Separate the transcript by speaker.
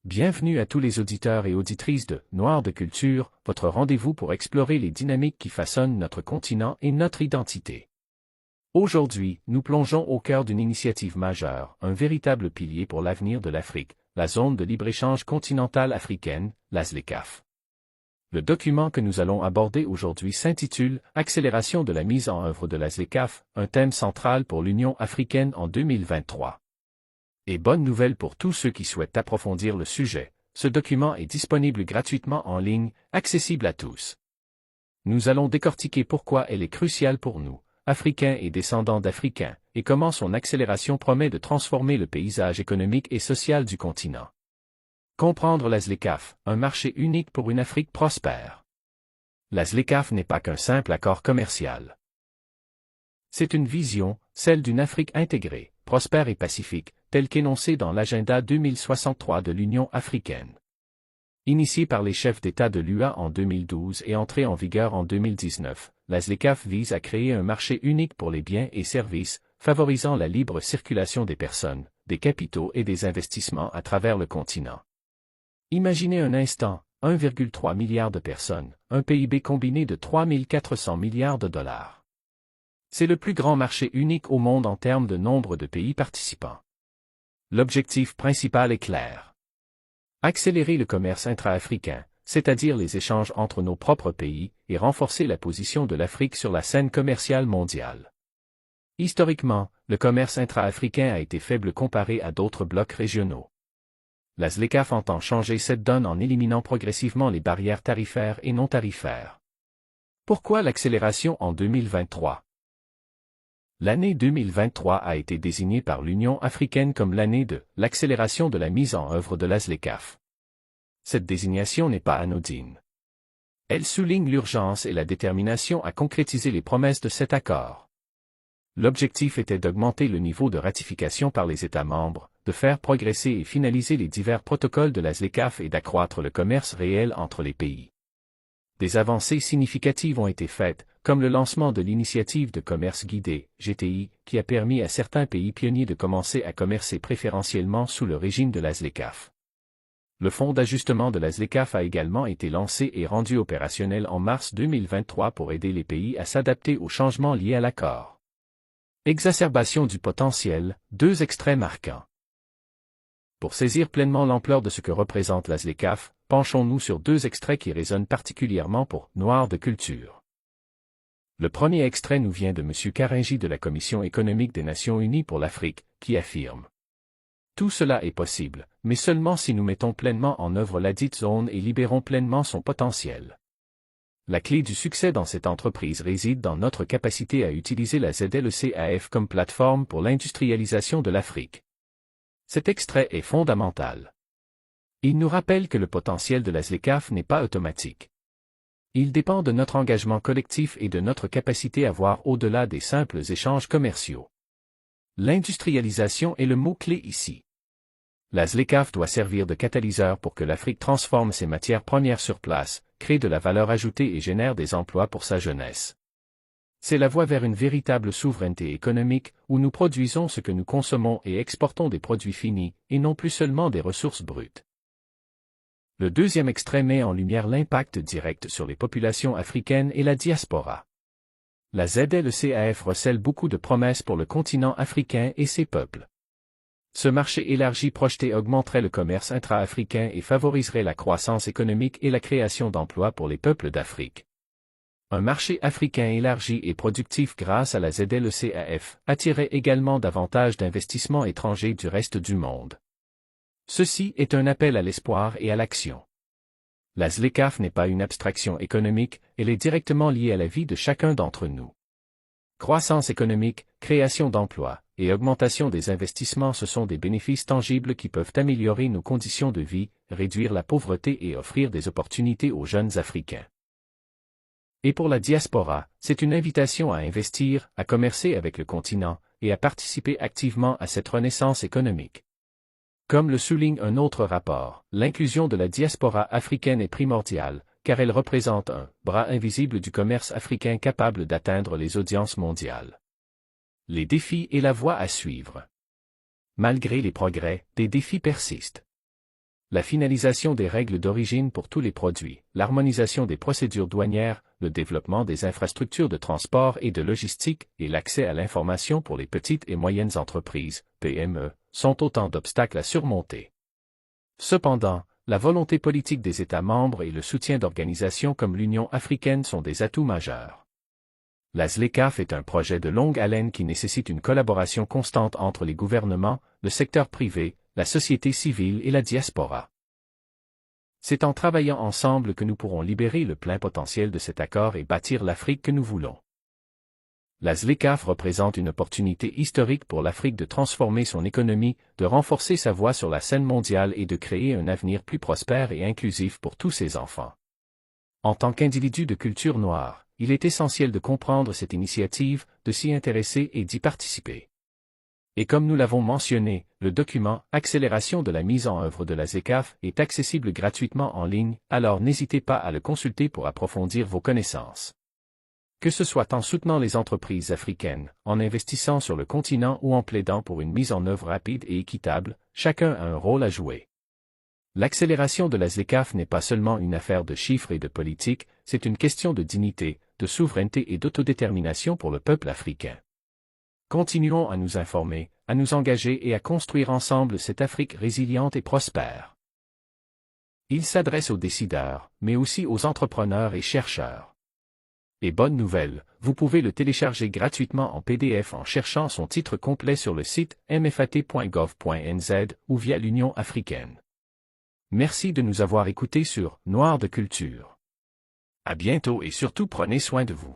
Speaker 1: Bienvenue à tous les auditeurs et auditrices de Noir de Culture, votre rendez-vous pour explorer les dynamiques qui façonnent notre continent et notre identité. Aujourd'hui, nous plongeons au cœur d'une initiative majeure, un véritable pilier pour l'avenir de l'Afrique, la zone de libre-échange continentale africaine, la ZLECAf. Le document que nous allons aborder aujourd'hui s'intitule « Accélération de la mise en œuvre de la ZLECAf, un thème central pour l'Union africaine en 2023 ». Et bonne nouvelle pour tous ceux qui souhaitent approfondir le sujet, ce document est disponible gratuitement en ligne, accessible à tous. Nous allons décortiquer pourquoi elle est cruciale pour nous, Africains et descendants d'Africains, et comment son accélération promet de transformer le paysage économique et social du continent. Comprendre la ZLECAf, un marché unique pour une Afrique prospère. La ZLECAf n'est pas qu'un simple accord commercial. C'est une vision, celle d'une Afrique intégrée, prospère et pacifique, telle qu'énoncée dans l'agenda 2063 de l'Union africaine. Initiée par les chefs d'État de l'UA en 2012 et entrée en vigueur en 2019, la ZLECAf vise à créer un marché unique pour les biens et services, favorisant la libre circulation des personnes, des capitaux et des investissements à travers le continent. Imaginez un instant, 1,3 milliard de personnes, un PIB combiné de 3 400 milliards de dollars. C'est le plus grand marché unique au monde en termes de nombre de pays participants. L'objectif principal est clair. Accélérer le commerce intra-africain, c'est-à-dire les échanges entre nos propres pays, et renforcer la position de l'Afrique sur la scène commerciale mondiale. Historiquement, le commerce intra-africain a été faible comparé à d'autres blocs régionaux. La ZLECAf entend changer cette donne en éliminant progressivement les barrières tarifaires et non tarifaires. Pourquoi l'accélération en 2023? L'année 2023 a été désignée par l'Union africaine comme l'année de l'accélération de la mise en œuvre de la ZLECAf. Cette désignation n'est pas anodine. Elle souligne l'urgence et la détermination à concrétiser les promesses de cet accord. L'objectif était d'augmenter le niveau de ratification par les États membres, de faire progresser et finaliser les divers protocoles de la ZLECAf et d'accroître le commerce réel entre les pays. Des avancées significatives ont été faites, comme le lancement de l'initiative de commerce guidé, GTI, qui a permis à certains pays pionniers de commencer à commercer préférentiellement sous le régime de la ZLECAf. Le fonds d'ajustement de la ZLECAf a également été lancé et rendu opérationnel en mars 2023 pour aider les pays à s'adapter aux changements liés à l'accord. Exacerbation du potentiel, deux extraits marquants. Pour saisir pleinement l'ampleur de ce que représente la ZLECAf, penchons-nous sur deux extraits qui résonnent particulièrement pour Noir de Culture. Le premier extrait nous vient de M. Karinji de la Commission économique des Nations Unies pour l'Afrique, qui affirme « Tout cela est possible, mais seulement si nous mettons pleinement en œuvre ladite zone et libérons pleinement son potentiel. » La clé du succès dans cette entreprise réside dans notre capacité à utiliser la ZLECAf comme plateforme pour l'industrialisation de l'Afrique. Cet extrait est fondamental. Il nous rappelle que le potentiel de la ZLECAf n'est pas automatique. Il dépend de notre engagement collectif et de notre capacité à voir au-delà des simples échanges commerciaux. L'industrialisation est le mot-clé ici. La ZLECAf doit servir de catalyseur pour que l'Afrique transforme ses matières premières sur place, crée de la valeur ajoutée et génère des emplois pour sa jeunesse. C'est la voie vers une véritable souveraineté économique, où nous produisons ce que nous consommons et exportons des produits finis, et non plus seulement des ressources brutes. Le deuxième extrait met en lumière l'impact direct sur les populations africaines et la diaspora. La ZLECAf recèle beaucoup de promesses pour le continent africain et ses peuples. Ce marché élargi projeté augmenterait le commerce intra-africain et favoriserait la croissance économique et la création d'emplois pour les peuples d'Afrique. Un marché africain élargi et productif grâce à la ZLECAf attirerait également davantage d'investissements étrangers du reste du monde. Ceci est un appel à l'espoir et à l'action. La ZLECAf n'est pas une abstraction économique, elle est directement liée à la vie de chacun d'entre nous. Croissance économique, création d'emplois et augmentation des investissements, ce sont des bénéfices tangibles qui peuvent améliorer nos conditions de vie, réduire la pauvreté et offrir des opportunités aux jeunes Africains. Et pour la diaspora, c'est une invitation à investir, à commercer avec le continent, et à participer activement à cette renaissance économique. Comme le souligne un autre rapport, l'inclusion de la diaspora africaine est primordiale, car elle représente un bras invisible du commerce africain capable d'atteindre les audiences mondiales. Les défis et la voie à suivre. Malgré les progrès, des défis persistent. La finalisation des règles d'origine pour tous les produits, l'harmonisation des procédures douanières, le développement des infrastructures de transport et de logistique et l'accès à l'information pour les petites et moyennes entreprises, PME, sont autant d'obstacles à surmonter. Cependant, la volonté politique des États membres et le soutien d'organisations comme l'Union africaine sont des atouts majeurs. La ZLECAf est un projet de longue haleine qui nécessite une collaboration constante entre les gouvernements, le secteur privé, la société civile et la diaspora. C'est en travaillant ensemble que nous pourrons libérer le plein potentiel de cet accord et bâtir l'Afrique que nous voulons. La ZLECAf représente une opportunité historique pour l'Afrique de transformer son économie, de renforcer sa voix sur la scène mondiale et de créer un avenir plus prospère et inclusif pour tous ses enfants. En tant qu'individu de culture noire, il est essentiel de comprendre cette initiative, de s'y intéresser et d'y participer. Et comme nous l'avons mentionné, le document « Accélération de la mise en œuvre de la ZLECAf » est accessible gratuitement en ligne, alors n'hésitez pas à le consulter pour approfondir vos connaissances. Que ce soit en soutenant les entreprises africaines, en investissant sur le continent ou en plaidant pour une mise en œuvre rapide et équitable, chacun a un rôle à jouer. L'accélération de la ZLECAf n'est pas seulement une affaire de chiffres et de politique, c'est une question de dignité, de souveraineté et d'autodétermination pour le peuple africain. Continuons à nous informer, à nous engager et à construire ensemble cette Afrique résiliente et prospère. Il s'adresse aux décideurs, mais aussi aux entrepreneurs et chercheurs. Et bonne nouvelle, vous pouvez le télécharger gratuitement en PDF en cherchant son titre complet sur le site mfat.gov.nz ou via l'Union africaine. Merci de nous avoir écoutés sur Noir de Culture. À bientôt et surtout prenez soin de vous.